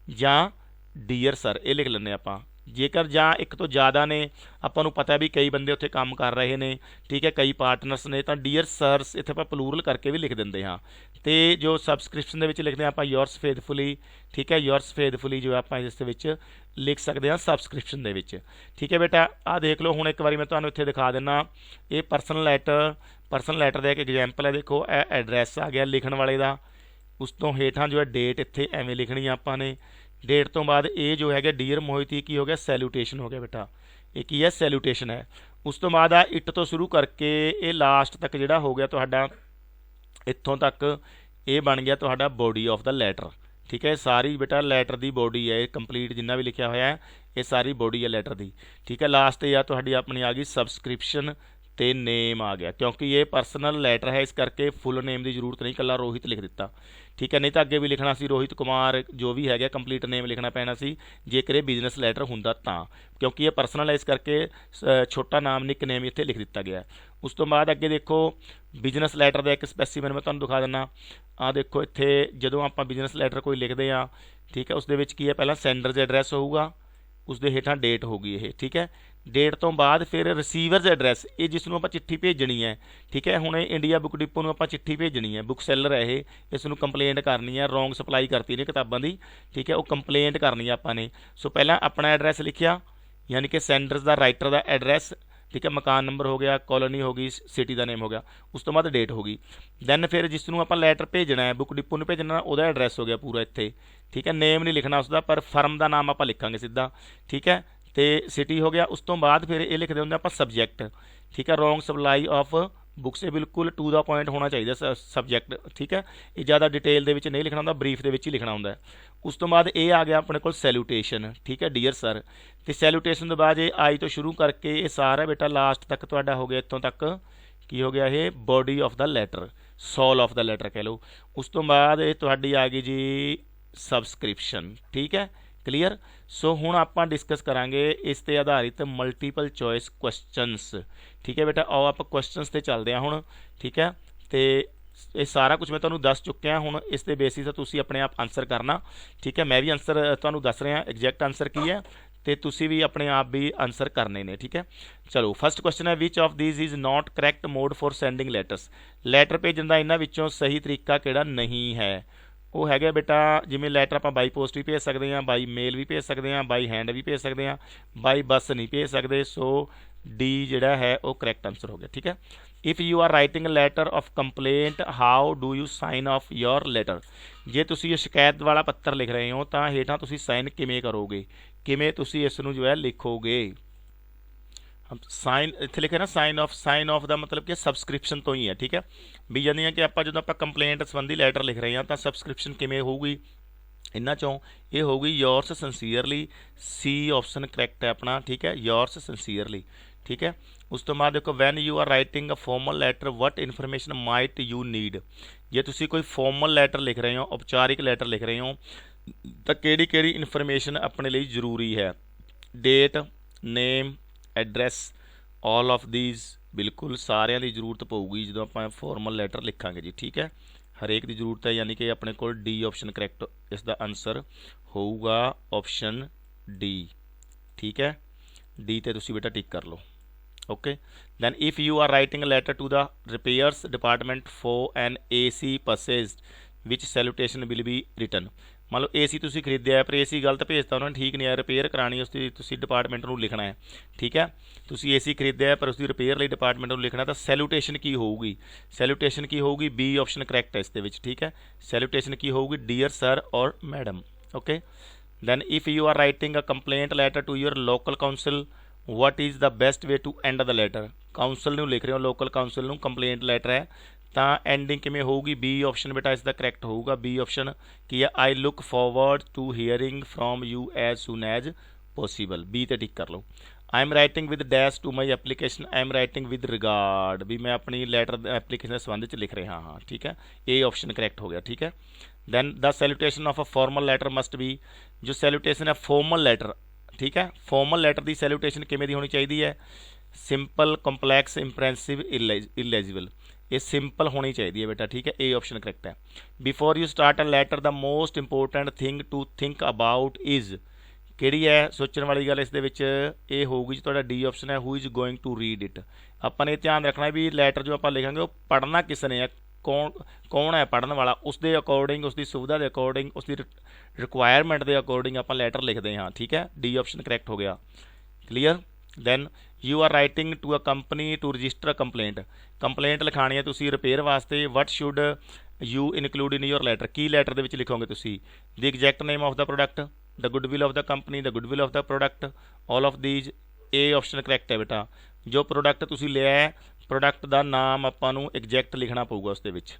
ਜਾਂ ਡੀਅਰ ਸਰ, ਇਹ ਲਿਖ ਲੈਂਦੇ ਆਪਾਂ। ਜੇਕਰ ਜਾਂ ਇੱਕ ਤੋਂ ਜ਼ਿਆਦਾ ਨੇ, ਆਪਾਂ ਨੂੰ ਪਤਾ ਵੀ ਕਈ ਬੰਦੇ ਉੱਥੇ ਕੰਮ ਕਰ ਰਹੇ ਨੇ, ਠੀਕ ਹੈ, ਕਈ ਪਾਰਟਨਰਸ ਨੇ, ਤਾਂ ਡੀਅਰ ਸਰਸ ਇੱਥੇ ਆਪਾਂ ਪਲੂਰਲ ਕਰਕੇ ਵੀ ਲਿਖ ਦਿੰਦੇ ਹਾਂ। ਤੇ ਜੋ ਸਬਸਕ੍ਰਿਪਸ਼ਨ ਦੇ ਵਿੱਚ ਲਿਖਦੇ ਹਾਂ ਆਪਾਂ ਯੋਰਸ ਫੇਥਫੁਲੀ, ਠੀਕ ਹੈ, ਯੋਰਸ ਫੇਥਫੁਲੀ ਜੋ ਆਪਾਂ ਇਸ ਦੇ ਵਿੱਚ ਲਿਖ ਸਕਦੇ ਹਾਂ ਸਬਸਕ੍ਰਿਪਸ਼ਨ ਦੇ ਵਿੱਚ, ਠੀਕ ਹੈ ਬੇਟਾ। ਆਹ ਦੇਖ ਲਓ, ਹੁਣ ਇੱਕ ਵਾਰੀ ਮੈਂ ਤੁਹਾਨੂੰ ਇੱਥੇ ਦਿਖਾ ਦਿੰਦਾ। ਇਹ ਪਰਸਨਲ ਲੈਟਰ ਦਾ ਇੱਕ ਐਗਜ਼ਾਮਪਲ ਹੈ। ਦੇਖੋ ਇਹ ਐਡਰੈਸ ਆ ਗਿਆ ਲਿਖਣ ਵਾਲੇ ਦਾ, ਉਸ ਤੋਂ ਹੇਠਾਂ ਜੋ ਹੈ ਡੇਟ ਇੱਥੇ ਐਵੇਂ ਲਿਖਣੀ ਆ ਆਪਾਂ ਨੇ। ਡੇਟ ਤੋਂ ਬਾਅਦ ਇਹ ਜੋ ਹੈਗਾ ਡੀਅਰ ਮੋਹਿਤ ਕੀ ਹੋ ਗਿਆ, ਸੈਲੂਟੇਸ਼ਨ ਹੋ ਗਿਆ ਬੇਟਾ, ਇਹ ਕੀ ਹੈ, ਸੈਲੂਟੇਸ਼ਨ ਹੈ। ਉਸ ਤੋਂ ਬਾਅਦ ਆ ਇਟ ਤੋਂ ਸ਼ੁਰੂ ਕਰਕੇ ਇਹ ਲਾਸਟ ਤੱਕ ਜਿਹੜਾ ਹੋ ਗਿਆ ਤੁਹਾਡਾ, ਇੱਥੋਂ ਤੱਕ ਇਹ ਬਣ ਗਿਆ ਤੁਹਾਡਾ ਬੋਡੀ ਆਫ ਦਾ ਲੈਟਰ, ਠੀਕ ਹੈ। ਸਾਰੀ ਬੇਟਾ ਲੈਟਰ ਦੀ ਬੋਡੀ ਹੈ, ਇਹ ਕੰਪਲੀਟ ਜਿੰਨਾ ਵੀ ਲਿਖਿਆ ਹੋਇਆ ਹੈ ਇਹ ਸਾਰੀ ਬੋਡੀ ਹੈ ਲੈਟਰ ਦੀ, ਠੀਕ ਹੈ। ਲਾਸਟ ਤੇ ਆ ਤੁਹਾਡੀ ਆਪਣੀ ਆ ਗਈ ਸਬਸਕ੍ਰਿਪਸ਼ਨ ਤੇ ਨੇਮ ਆ ਗਿਆ, ਕਿਉਂਕਿ ਇਹ ਪਰਸਨਲ ਲੈਟਰ ਹੈ ਇਸ ਕਰਕੇ ਫੁੱਲ ਨੇਮ ਦੀ ਜ਼ਰੂਰਤ ਨਹੀਂ, ਇਕੱਲਾ ਰੋਹਿਤ ਲਿਖ ਦਿੱਤਾ, ਠੀਕ ਹੈ। ਨਹੀਂ ਤਾਂ ਅੱਗੇ ਵੀ ਲਿਖਣਾ ਸੀ ਰੋਹਿਤ ਕੁਮਾਰ, ਜੋ ਵੀ ਹੈਗਾ ਕੰਪਲੀਟ ਨੇਮ ਲਿਖਣਾ ਪੈਣਾ ਸੀ ਜੇਕਰ ਇਹ ਬਿਜ਼ਨਸ ਲੈਟਰ ਹੁੰਦਾ ਤਾਂ, ਕਿਉਂਕਿ ਇਹ ਪਰਸਨਲ ਹੈ ਇਸ ਕਰਕੇ ਛੋਟਾ ਨਾਮ ਨਿਕ ਨੇਮ ਇੱਥੇ ਲਿਖ ਦਿੱਤਾ ਗਿਆ। ਉਸ ਤੋਂ ਬਾਅਦ ਅੱਗੇ ਦੇਖੋ ਬਿਜ਼ਨਸ ਲੈਟਰ ਦਾ ਇੱਕ ਸਪੈਸੀਮਨ ਮੈਂ ਤੁਹਾਨੂੰ ਦਿਖਾ ਦਿੰਦਾ। ਆਹ ਦੇਖੋ ਇੱਥੇ ਜਦੋਂ ਆਪਾਂ ਬਿਜ਼ਨਸ ਲੈਟਰ ਕੋਈ ਲਿਖਦੇ ਹਾਂ, ਠੀਕ ਹੈ, ਉਸ ਦੇ ਵਿੱਚ ਕੀ ਹੈ, ਪਹਿਲਾਂ ਸੈਂਡਰਜ਼ ਐਡਰੈਸ ਹੋਊਗਾ, ਉਸ ਦੇ ਹੇਠਾਂ ਡੇਟ ਹੋਊਗੀ ਇਹ, ਠੀਕ ਹੈ। ਡੇਟ ਤੋਂ ਬਾਅਦ ਫਿਰ ਰਿਸੀਵਰਜ਼ ਐਡਰੈਸ, ਇਹ ਜਿਸ ਨੂੰ ਆਪਾਂ ਚਿੱਠੀ ਭੇਜਣੀ ਹੈ, ਠੀਕ ਹੈ। ਹੁਣ ਇੰਡੀਆ ਬੁੱਕ ਡਿਪੋ ਨੂੰ ਆਪਾਂ ਚਿੱਠੀ ਭੇਜਣੀ ਹੈ, ਬੁੱਕ ਸੈਲਰ ਹੈ ਇਹ, ਇਸ ਨੂੰ ਕੰਪਲੇਂਟ ਕਰਨੀ ਹੈ, ਰੋਂਗ ਸਪਲਾਈ ਕਰਤੀ ਨੇ ਕਿਤਾਬਾਂ ਦੀ, ਠੀਕ ਹੈ, ਉਹ ਕੰਪਲੇਂਟ ਕਰਨੀ ਹੈ ਆਪਾਂ ਨੇ। ਸੋ ਪਹਿਲਾਂ ਆਪਣਾ ਐਡਰੈਸ ਲਿਖਿਆ, ਯਾਨੀ ਕਿ ਸੈਂਡਰਜ਼ ਦਾ, ਰਾਈਟਰ ਦਾ ਐਡਰੈਸ, ਠੀਕ ਹੈ, ਮਕਾਨ ਨੰਬਰ ਹੋ ਗਿਆ, ਕॉलोनी ਹੋ ਗਈ, ਸਿਟੀ ਦਾ ਨੇਮ ਹੋ ਗਿਆ, ਉਸ ਤੋਂ ਬਾਅਦ ਡੇਟ ਹੋ ਗਈ। ਦੈਨ ਫਿਰ ਜਿਸ ਨੂੰ ਆਪਾਂ ਲੈਟਰ ਭੇਜਣਾ ਹੈ, ਬੁੱਕ ਡਿਪੋ ਨੂੰ ਭੇਜਣਾ, ਉਹਦਾ ਐਡਰੈਸ ਹੋ ਗਿਆ ਪੂਰਾ ਇੱਥੇ, ਠੀਕ ਹੈ। ਨੇਮ ਨਹੀਂ ਲਿਖਣਾ ਉਸਦਾ, ਪਰ ਫਰਮ ਦਾ ਨਾਮ ਆਪਾਂ ਲਿਖਾਂਗੇ ਸਿੱਧਾ, ਠੀਕ ਹੈ। ਤੇ ਸਿਟੀ ਹੋ ਗਿਆ। ਉਸ ਤੋਂ ਬਾਅਦ ਫਿਰ ਇਹ ਲਿਖਦੇ ਹੁੰਦੇ ਆਪਾਂ ਸਬਜੈਕਟ, ਠੀਕ ਹੈ, ਰੋਂਗ ਸਪਲਾਈ ਆਫ ਬੁੱਕਸ ਇਹ ਬਿਲਕੁਲ ਟੂ ਦਾ ਪੁਆਇੰਟ ਹੋਣਾ ਚਾਹੀਦਾ ਸਬਜੈਕਟ, ਠੀਕ ਹੈ। ਇਹ ਜ਼ਿਆਦਾ ਡਿਟੇਲ ਦੇ ਵਿੱਚ ਨਹੀਂ ਲਿਖਣਾ ਹੁੰਦਾ, ਬਰੀਫ ਦੇ ਵਿੱਚ ਹੀ ਲਿਖਣਾ ਹੁੰਦਾ। ਉਸ ਤੋਂ ਬਾਅਦ ਇਹ ਆ ਗਿਆ ਆਪਣੇ ਕੋਲ ਸੈਲੂਟੇਸ਼ਨ, ਠੀਕ ਹੈ, ਡੀਅਰ ਸਰ। ਅਤੇ ਸੈਲੂਟੇਸ਼ਨ ਤੋਂ ਬਾਅਦ ਇਹ ਆਈ ਤੋਂ ਸ਼ੁਰੂ ਕਰਕੇ ਇਹ ਸਾਰਾ ਬੇਟਾ ਲਾਸਟ ਤੱਕ ਤੁਹਾਡਾ ਹੋ ਗਿਆ, ਇੱਥੋਂ ਤੱਕ ਕੀ ਹੋ ਗਿਆ, ਇਹ body of the letter, soul of the letter ਕਹਿ ਲਓ। ਉਸ ਤੋਂ ਬਾਅਦ ਇਹ ਤੁਹਾਡੀ ਆ ਗਈ ਜੀ ਸਬਸਕ੍ਰਿਪਸ਼ਨ, ਠੀਕ ਹੈ, ਕਲੀਅਰ। ਸੋ ਹੁਣ ਆਪਾਂ ਡਿਸਕਸ ਕਰਾਂਗੇ ਇਸ 'ਤੇ ਆਧਾਰਿਤ ਮਲਟੀਪਲ ਚੋਇਸ ਕੁਐਸਚਨਸ, ਠੀਕ ਹੈ ਬੇਟਾ। ਆਓ ਆਪਾਂ ਕੁਐਸਚਨਸ 'ਤੇ ਚੱਲਦੇ ਹਾਂ ਹੁਣ, ਠੀਕ ਹੈ। ਅਤੇ ਇਹ ਸਾਰਾ ਕੁਝ ਮੈਂ ਤੁਹਾਨੂੰ ਦੱਸ ਚੁੱਕਿਆ, ਹੁਣ ਇਸ ਦੇ ਬੇਸਿਸ 'ਤੇ ਤੁਸੀਂ ਆਪਣੇ ਆਪ ਆਨਸਰ ਕਰਨਾ, ਠੀਕ ਹੈ। ਮੈਂ ਵੀ ਆਨਸਰ ਤੁਹਾਨੂੰ ਦੱਸ ਰਿਹਾ ਐਗਜੈਕਟ ਆਨਸਰ ਕੀ ਹੈ, ਅਤੇ ਤੁਸੀਂ ਵੀ ਆਪਣੇ ਆਪ ਵੀ ਆਨਸਰ ਕਰਨੇ ਨੇ, ਠੀਕ ਹੈ। ਚਲੋ ਫਸਟ ਕੁਐਸਚਨ ਹੈ, which of these is not correct mode for sending letters. Letter ਭੇਜਣ ਦਾ ਇਹਨਾਂ ਵਿੱਚੋਂ ਸਹੀ ਤਰੀਕਾ ਕਿਹੜਾ ਨਹੀਂ ਹੈ? ਉਹ ਹੈਗਾ ਬੇਟਾ, ਜਿਵੇਂ ਲੈਟਰ ਆਪਾਂ ਬਾਈ ਪੋਸਟ ਵੀ ਭੇਜ ਸਕਦੇ ਹਾਂ, ਬਾਈ ਮੇਲ ਵੀ ਭੇਜ ਸਕਦੇ ਹਾਂ, ਬਾਈ ਹੈਂਡ ਵੀ ਭੇਜ ਸਕਦੇ ਹਾਂ, ਬਾਈ ਬੱਸ ਨਹੀਂ ਭੇਜ ਸਕਦੇ। ਸੋ ਡੀ ਜਿਹੜਾ ਹੈ ਉਹ ਕਰੈਕਟ ਆਨਸਰ ਹੋ ਗਿਆ, ਠੀਕ ਹੈ। If you are writing letter of complaint, how do you sign of your letter. ਜੇ ਤੁਸੀਂ ਇਹ ਸ਼ਿਕਾਇਤ ਵਾਲਾ ਪੱਤਰ ਲਿਖ ਰਹੇ ਹੋ ਤਾਂ ਹੇਠਾਂ ਤੁਸੀਂ ਸਾਈਨ ਕਿਵੇਂ ਕਰੋਗੇ, ਕਿਵੇਂ ਤੁਸੀਂ ਇਸ ਨੂੰ ਜੋ ਹੈ ਲਿਖੋਗੇ। ਸਾਈਨ ਇੱਥੇ ਲਿਖਿਆ ਨਾ, ਸਾਈਨ ਆਫ ਦਾ ਮਤਲਬ ਕਿ ਸਬਸਕ੍ਰਿਪਸ਼ਨ ਤੋਂ ਹੀ ਹੈ, ਠੀਕ ਹੈ। ਵੀ ਜਾਨੀ ਹੈ ਕਿ ਆਪਾਂ ਜਦੋਂ ਆਪਾਂ ਕੰਪਲੇਂਟ ਸੰਬੰਧੀ ਲੈਟਰ ਲਿਖ ਰਹੇ ਹਾਂ ਤਾਂ ਸਬਸਕ੍ਰਿਪਸ਼ਨ ਕਿਵੇਂ ਹੋਊਗੀ, ਇਹਨਾਂ ਚੋਂ ਇਹ ਹੋਊਗੀ ਯੋਰਸ ਸਿੰਸੀਅਰਲੀ, ਸੀ ਆਪਸ਼ਨ ਕਰੈਕਟ ਹੈ ਆਪਣਾ, ਠੀਕ ਹੈ, ਯੋਰਸ ਸਿੰਸੀਅਰਲੀ, ਠੀਕ ਹੈ। ਉਸ ਤੋਂ ਬਾਅਦ ਦੇਖੋ, when you are writing a formal letter what information might you need. ਜੇ ਤੁਸੀਂ ਕੋਈ ਫਾਰਮਲ ਲੈਟਰ ਲਿਖ ਰਹੇ ਹੋ, ਔਪਚਾਰਿਕ ਲੈਟਰ ਲਿਖ ਰਹੇ ਹੋ, ਤਾਂ ਕਿਹੜੀ ਕਿਹੜੀ ਇਨਫੋਰਮੇਸ਼ਨ ਆਪਣੇ ਲਈ ਜ਼ਰੂਰੀ ਹੈ? Date, name, address, all of these, ਬਿਲਕੁਲ ਸਾਰਿਆਂ ਦੀ ਜ਼ਰੂਰਤ ਪਊਗੀ ਜਦੋਂ ਆਪਾਂ ਫਾਰਮਲ ਲੈਟਰ ਲਿਖਾਂਗੇ ਜੀ, ਠੀਕ ਹੈ। ਹਰੇਕ ਦੀ ਜ਼ਰੂਰਤ ਹੈ, ਯਾਨੀ ਕਿ ਆਪਣੇ ਕੋਲ ਡੀ ਆਪਸ਼ਨ ਕਰੈਕਟ ਇਸ ਦਾ ਆਨਸਰ ਹੋਊਗਾ, ਆਪਸ਼ਨ ਡੀ, ਠੀਕ ਹੈ। ਡੀ 'ਤੇ ਤੁਸੀਂ ਬੇਟਾ ਟਿਕ ਕਰ ਲਓ, okay. Then if you are writing a letter to the repairs department for an AC purchase which salutation will be written. ਮੰਨ ਲਓ AC ਤੁਸੀਂ ਖਰੀਦਿਆ ਪਰ AC ਗਲਤ ਭੇਜਤਾ ਉਹਨਾਂ ਨੇ, ਠੀਕ ਨਹੀਂ ਹੈ, ਰਿਪੇਅਰ ਕਰਾਉਣੀ ਉਸ ਦੀ ਤੁਸੀਂ ਡਿਪਾਰਟਮੈਂਟ ਨੂੰ ਲਿਖਣਾ ਹੈ, ਠੀਕ ਹੈ। ਤੁਸੀਂ AC ਖਰੀਦਿਆ ਪਰ ਉਸਦੀ ਰਿਪੇਅਰ ਲਈ ਡਿਪਾਰਟਮੈਂਟ ਨੂੰ ਲਿਖਣਾ, ਤਾਂ ਸੈਲੂਟੇਸ਼ਨ ਕੀ ਹੋਊਗੀ? ਸੈਲੂਟੇਸ਼ਨ ਕੀ ਹੋਊਗੀ? B ਆਪਸ਼ਨ ਕਰੈਕਟ ਹੈ ਇਸ ਦੇ ਵਿੱਚ, ਠੀਕ ਹੈ। ਸੈਲੂਟੇਸ਼ਨ ਕੀ ਹੋਊਗੀ? Dear sir or madam, okay. Then if you are writing a complaint letter to your local council, what is the best way to end the letter? Council ਨੂੰ ਲਿਖ ਰਹੇ ਹੋ, ਲੋਕਲ ਕਾਊਂਸਲ ਨੂੰ, ਕੰਪਲੇਂਟ ਲੈਟਰ ਹੈ ਤਾਂ ending ਕਿਵੇਂ ਹੋਊਗੀ? B option ਬੇਟਾ ਇਸ ਦਾ ਕਰੈਕਟ ਹੋਊਗਾ। ਬੀ ਆਪਸ਼ਨ ਕੀ ਹੈ? I look forward to hearing from you as soon as possible. B 'ਤੇ ਟਿਕ ਕਰ ਲਓ। I am writing with dash to my application, I am writing with regard, ਵੀ ਮੈਂ ਆਪਣੀ ਲੈਟਰ ਐਪਲੀਕੇਸ਼ਨ ਦੇ ਸੰਬੰਧ 'ਚ ਲਿਖ ਰਿਹਾ ਹਾਂ, ਠੀਕ ਹੈ। ਇਹ ਆਪਸ਼ਨ ਕਰੈਕਟ ਹੋ ਗਿਆ, ਠੀਕ ਹੈ। Then the salutation of a formal letter must be, ਜੋ ਸੈਲੂਟੇਸ਼ਨ ਹੈ ਫਾਰਮਲ ਲੈਟਰ, ਠੀਕ ਹੈ, ਫਾਰਮਲ ਲੈਟਰ ਦੀ ਸੈਲੂਟੇਸ਼ਨ ਕਿਵੇਂ ਦੀ ਹੋਣੀ ਚਾਹੀਦੀ ਹੈ? Simple, complex, impressive, illegible. ਇਹ ਸਿੰਪਲ ਹੋਣੀ ਚਾਹੀਦੀ ਹੈ ਬੇਟਾ, ਠੀਕ ਹੈ। ਇਹ ਆਪਸ਼ਨ ਕਰੈਕਟ ਹੈ। Before you start a letter the most important thing to think about is, ਕਿਹੜੀ ਹੈ ਸੋਚਣ ਵਾਲੀ ਗੱਲ ਇਸ ਦੇ ਵਿੱਚ? ਇਹ ਹੋਊਗੀ ਜੀ ਤੁਹਾਡਾ ਡੀ ਆਪਸ਼ਨ ਹੈ, who is going to read it. ਆਪਾਂ ਨੇ ਧਿਆਨ ਰੱਖਣਾ ਵੀ ਲੈਟਰ ਜੋ ਆਪਾਂ ਲਿਖਾਂਗੇ ਉਹ ਪੜ੍ਹਨਾ ਕਿਸ ਨੇ ਹੈ, ਕੌਣ ਹੈ ਪੜ੍ਹਨ ਵਾਲਾ, ਉਸ ਦੇ ਅਕੋਰਡਿੰਗ, ਉਸ ਦੀ ਸੁਵਿਧਾ ਦੇ ਅਕੋਰਡਿੰਗ, ਉਸ ਦੀ ਰਿਕੁਆਇਰਮੈਂਟ ਦੇ ਅਕੋਰਡਿੰਗ ਆਪਾਂ ਲੈਟਰ ਲਿਖਦੇ ਹਾਂ, ਠੀਕ ਹੈ। ਡੀ ਆਪਸ਼ਨ ਕਰੈਕਟ ਹੋ ਗਿਆ, clear. Then you are writing to a company to register a complaint, complaint ਲਿਖਾਣੀ ਹੈ ਤੁਸੀਂ ਰਿਪੇਅਰ ਵਾਸਤੇ। What should you include in your letter, ਕੀ ਲੈਟਰ ਦੇ ਵਿੱਚ ਲਿਖੋਗੇ ਤੁਸੀਂ? The exact name of the product, the goodwill of the company, the goodwill of the product, all of these. ਇਹ ਆਪਸ਼ਨ ਕਰੈਕਟ ਹੈ ਬੇਟਾ। ਜੋ ਪ੍ਰੋਡਕਟ ਤੁਸੀਂ ਲਿਆ ਹੈ, ਪ੍ਰੋਡਕਟ ਦਾ ਨਾਮ ਆਪਾਂ ਨੂੰ ਐਗਜੈਕਟ ਲਿਖਣਾ ਪਊਗਾ ਉਸ ਦੇ ਵਿੱਚ।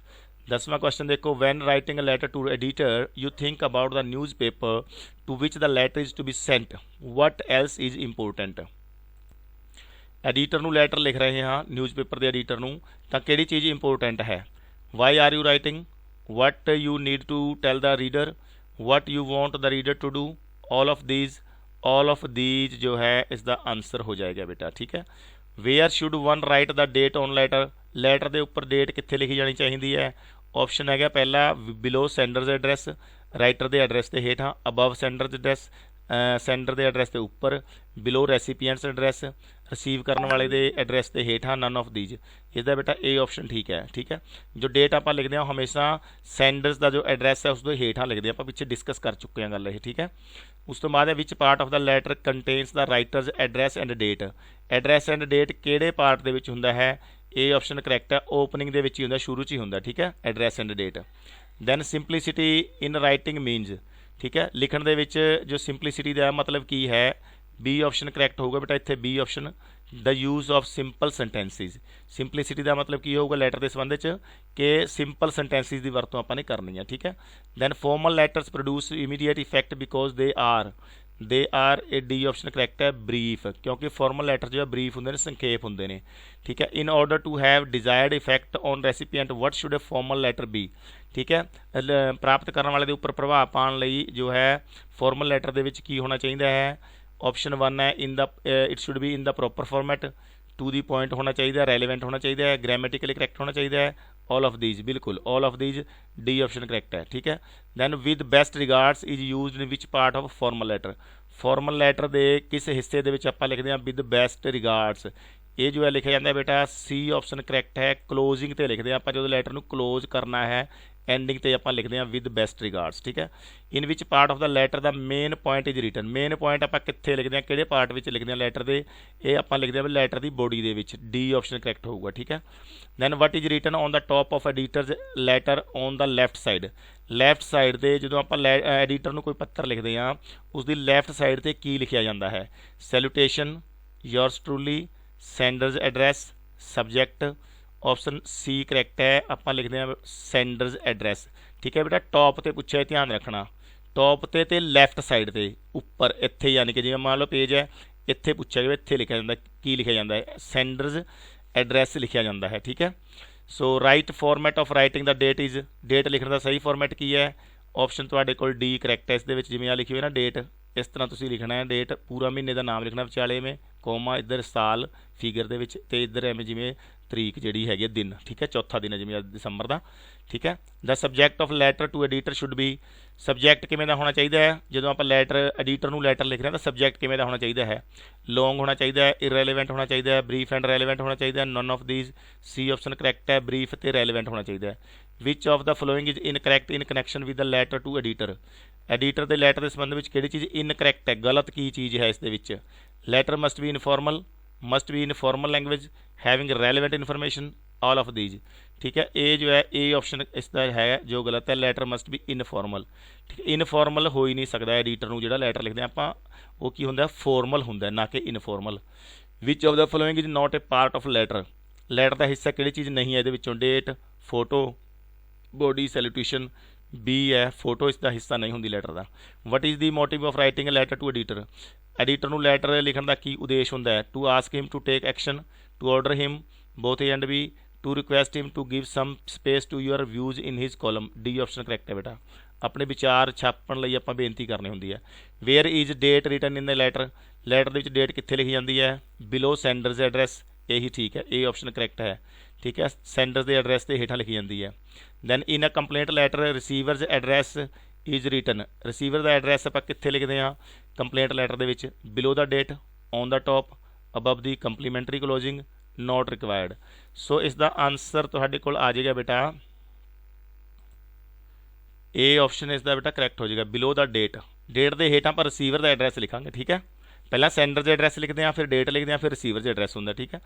10ਵਾਂ ਕੁਐਸਚਨ ਦੇਖੋ, when writing a letter to editor you think about the newspaper to which the letter is to be sent, what else is important. Editor ਨੂੰ ਲੈਟਰ ਲਿਖ ਰਹੇ ਹਾਂ, ਨਿਊਜ਼ਪੇਪਰ ਦੇ ਐਡੀਟਰ ਨੂੰ, ਤਾਂ ਕਿਹੜੀ ਚੀਜ਼ ਇੰਪੋਰਟੈਂਟ ਹੈ? Why are you writing, what you need to tell the reader, what you want the reader to do, all of these ਜੋ ਹੈ ਇਸ ਦਾ ਆਨਸਰ ਹੋ ਜਾਏਗਾ ਬੇਟਾ, ਠੀਕ ਹੈ। Where should one write the date on letter, letter ਦੇ ਉੱਪਰ ਡੇਟ ਕਿੱਥੇ ਲਿਖੀ ਜਾਣੀ ਚਾਹੀਦੀ ਹੈ? ਆਪਸ਼ਨ ਹੈਗਾ ਪਹਿਲਾ ਬਿਲੋ ਸੈਂਡਰਜ਼ ਐਡਰੈਸ, ਰਾਈਟਰ ਦੇ ਐਡਰੈਸ ਦੇ ਹੇਠਾਂ, ਅਬਵ ਸੈਂਡਰਜ਼ ਐਡਰੈਸ, ਸੈਂਡਰ ਦੇ ਐਡਰੈਸ ਦੇ ਉੱਪਰ, ਬਿਲੋ ਰੈਸੀਪੀਐਂਟਸ ਐਡਰੈਸ, ਰਿਸੀਵ ਕਰਨ ਵਾਲੇ ਦੇ ਐਡਰੈਸ ਦੇ ਹੇਠਾਂ, ਨਨ ਆਫ ਦੀਜ਼। ਇਹਦਾ ਬੇਟਾ ਏ ਆਪਸ਼ਨ ਠੀਕ ਹੈ, ਠੀਕ ਹੈ। ਜੋ ਡੇਟ ਆਪਾਂ ਲਿਖਦੇ ਹਾਂ ਹਮੇਸ਼ਾ ਸੈਂਡਰਸ ਦਾ ਜੋ ਐਡਰੈਸ ਹੈ ਉਸ ਦੇ ਹੇਠਾਂ ਲਿਖਦੇ ਹਾਂ, ਆਪਾਂ ਪਿੱਛੇ ਡਿਸਕਸ ਕਰ ਚੁੱਕੇ ਹਾਂ ਗੱਲ ਇਹ, ਠੀਕ ਹੈ। ਉਸ ਤੋਂ ਬਾਅਦ ਹੈ which part of the letter contains the writer's address and date, address and date ਕਿਹੜੇ ਪਾਰਟ ਦੇ ਵਿੱਚ ਹੁੰਦਾ ਹੈ? ਇਹ ਆਪਸ਼ਨ ਕਰੈਕਟ ਹੈ, ਓਪਨਿੰਗ ਦੇ ਵਿੱਚ ਹੀ ਹੁੰਦਾ, ਸ਼ੁਰੂ 'ਚ ਹੀ ਹੁੰਦਾ, ਠੀਕ ਹੈ, address and date. Then simplicity in writing means, ਠੀਕ ਹੈ, ਲਿਖਣ ਦੇ ਵਿੱਚ ਜੋ ਸਿੰਪਲੀਸਿਟੀ ਦਾ ਮਤਲਬ ਕੀ ਹੈ? बी ऑप्शन करैक्ट होगा बेटा इत्थे B option the use of simple sentences simplicity का मतलब की होगा लैटर के संबंध कि सिंपल सेंटेंसिस की वरतों आपां ने करनी है ठीक है then formal letters produce immediate effect because they are a D option correct है ब्रीफ क्योंकि फॉर्मल लैटर जो है ब्रीफ होंगे ने संखेप होंगे ने ठीक है in order to have desired effect on recipient what should a formal letter be ठीक है प्राप्त करने वाले के उपर प्रभाव पाने लई जो है फॉर्मल लैटर दे विच की होना चाहिए है ऑप्शन 1 है in the it should be in the proper format to the point होना चाहिए रेलीवेंट होना चाहिए है ग्रामेटिकली करैक्ट होना चाहिए है ऑल ऑफ दीज बिल्कुल all of these D option correct है ठीक है then with best regards is use in which part of formal letter दे किस हिस्से दे विच आपां लिखदे हां विद बेस्ट रिगार्ड्स ये जो है लिखा जाता है बेटा सी ऑप्शन करैक्ट है क्लोजिंग ते लिखते हैं आपां जो लैटर नूं क्लोज करना है एंडिंग ते आपां लिखते हैं विद बेस्ट रिगार्ड्स ठीक है in which part of the letter the main point is written main point आपां कित्थे लिखते हैं किहड़े पार्ट विच लिखते हैं लैटर दे ये आपां लिखते हैं letter the body the which D option correct होगा ठीक है then what is written on the top of editor's letter on the left side ते जो आपां एडिटर नूं कोई पत्र लिखते हैं उसकी लैफ्ट साइड ते की लिखिया जाता है salutation yours truly sender's address subject option C correct है आपां लिखते हैं सेंडर्स एड्रैस ठीक है बेटा टॉप ते पूछा ध्यान रखना टॉप ते लैफ्ट साइड ते उपर इत्थे यानी कि जिवें मान लो पेज है इत्थे पूछा गया इत्थे लिखा जाता की लिखा जाता है सेंडर्स एड्रैस लिखा जाता है ठीक है so right format of writing the date लिखने का सही फॉर्मैट की है ऑप्शन तुहाडे कोल डी करैक्ट है इस दे विच जिवें आ लिखी हुई ना डेट इस तरह तुसीं लिखना है डेट पूरा महीने का नाम लिखना विचाले में कोमा इधर साल फिगर दे विच ते इधर एवें जिवें तरीक जिहड़ी हैगी दिन ठीक है चौथा दिन है जिवें दिसंबर का ठीक है the subject of letter to editor should be subject किवें दा होना चाहिए है जो आप लैटर एडिटर नूं लैटर लिख रहे हैं तो सबजैक्ट किवें दा होना चाहिए है लॉन्ग होना चाहिए है इरेलीवेंट होना चाहिए है ब्रीफ एंड रेलीवेंट होना चाहिए है none of these C option correct है ब्रीफ ते रेलीवेंट होना चाहिए है which of the following is incorrect in connection with the letter to editor के लैटर के संबंध में किहड़ी चीज़ इनकरैक्ट है गलत की चीज़ है इस दे विच letter must be in formal language having relevant information all of these ठीक है ए जो है ए ऑप्शन इसका है जो गलत है लैटर मस्ट बी इनफॉर्मल ठीक है इनफॉर्मल हो ही नहीं सकता एडिटर नूं जिहड़ा लैटर लिखते हैं आपां वो की हुंदा फॉर्मल हुंदा ना कि informal which of the following is not a part of letter का हिस्सा किहड़ी चीज़ नहीं है इहदे विचों date photo body salutation B है फोटो इसका हिस्सा नहीं होंगी लैटर का what is the motive of writing a letter to editor नूं लैटर लिखण का की उद्देश होंदा है to ask him to take action to order him both A and B to request him to give some space to your views in his column D option correct है बेटा अपने विचार छापण लई आपां बेनती करनी होंदी है where is date written in the letter दे विच डेट कित्थे लिखी जाती है बिलो सेंडर्स एड्रैस यही ठीक है ए ऑप्शन करैक्ट है ठीक है सेंडर्स के एड्रैस के हेठां लिखी जाती है then in a complaint letter receiver's address is written receiver का एड्रैस आपां कित्थे लिखते हैं कंप्लेंट लैटर दे विच below the date on the top above the complimentary closing not required so इसका आंसर तुहाडे कोल आ जाएगा बेटा ए ऑप्शन इसका बेटा करैक्ट हो जाएगा बिलो द डेट के हेठां पर रिसीवर का एड्रैस लिखांगे ठीक है पहला सेंडर का एड्रैस लिखते हैं फिर डेट लिखते हैं फिर रिसीवर का एड्रैस होंगे ठीक है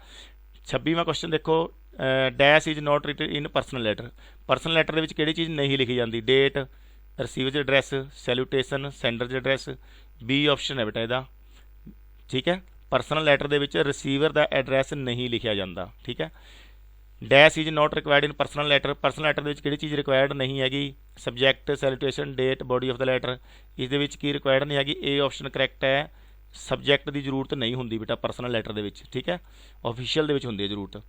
26वां क्वेश्चन देखो dash is not written in personal letter के किहड़ी चीज़ नहीं लिखी जाती date receiver address salutation sender address B option है बेटा इहदा ठीक है परसनल लैटर दे विच रिसीवर का एड्रैस नहीं लिखा जाता ठीक है dash is not required in personal letter के किहड़ी चीज़ रिक्वायर्ड नहीं हैगी subject salutation date body of the letter इस की रिक्वायर्ड नहीं हैगी ए ऑप्शन करैक्ट है सबजैक्ट की जरूरत नहीं होंगी बेटा परसनल लैटर के ठीक है ऑफिशियल के होंगी जरूरत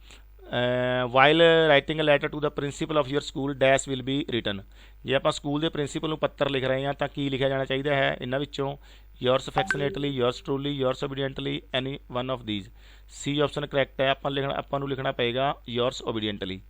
while writing a letter to the principal of your school dash will be written जे आप स्कूल के प्रिंसीपल नूं पत्र लिख रहे हैं तो की लिखा जाना चाहिए है इन्हां विच्चों yours affectionately yours truly yours obediently any one of these C option correct है आपां लिखना पेगा yours obediently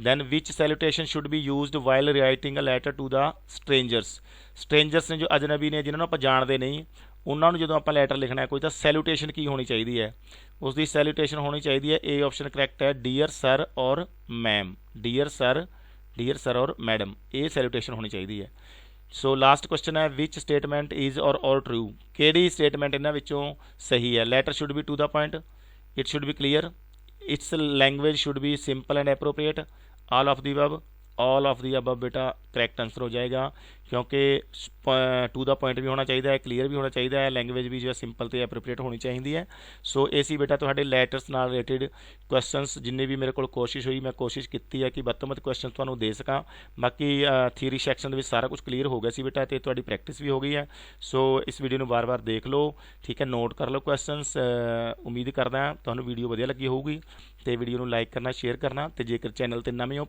then which salutation should be used while writing a letter to the strangers ने जो अजनबी ने जिन्होंने आप जानते नहीं उन्होंने जो आप लैटर लिखना है कोई तो सैल्यूटेशन की होनी चाहिए है उसकी सैल्यूटेशन होनी चाहिए है ए ऑप्शन करैक्ट है डियर सर और मैम डियर सर और मैडम ये सैल्यूटेशन होनी चाहिए है सो लास्ट क्वेश्चन है which statement is or all true कि स्टेटमेंट इन्हों विचों सही है letter should be to the point it should be clear its language should be simple and appropriate all of the above all of the above बेटा correct answer हो जाएगा, क्योंकि to the point भी होना चाहिए, क्लीयर भी होना चाहिए, लैंग्वेज भी जो है सिंपल तो एप्रोप्रिएट होनी चाहिए है। सो ये सी बेटा तुहाडे लैटर्स नाल रिलेटेड क्वेश्चनस जिन्ने भी मेरे को कोशिश हुई, मैं कोशिश की है कि ਵੱਧ ਤੋਂ ਵੱਧ क्वेश्चन ਤੁਹਾਨੂੰ दे सकां। बाकी थीरी सैक्शन में सारा कुछ क्लीयर हो गया सी बेटा, तो तुहाडी प्रैक्टिस भी हो गई है। सो इस वीडियो में बार बार देख लो, ठीक है, नोट कर लो क्वेश्चनस। उम्मीद करदा तुहानूं वीडियो वधिया लगी होगी, तो वीडियो नूं लाइक करना, शेयर करना, तो जेकर चैनल ते नवे हो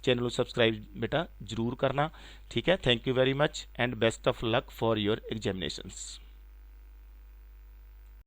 चैनल को सबसक्राइब बेटा जरूर करना, ठीक है। Thank you very much and best of luck for your examinations.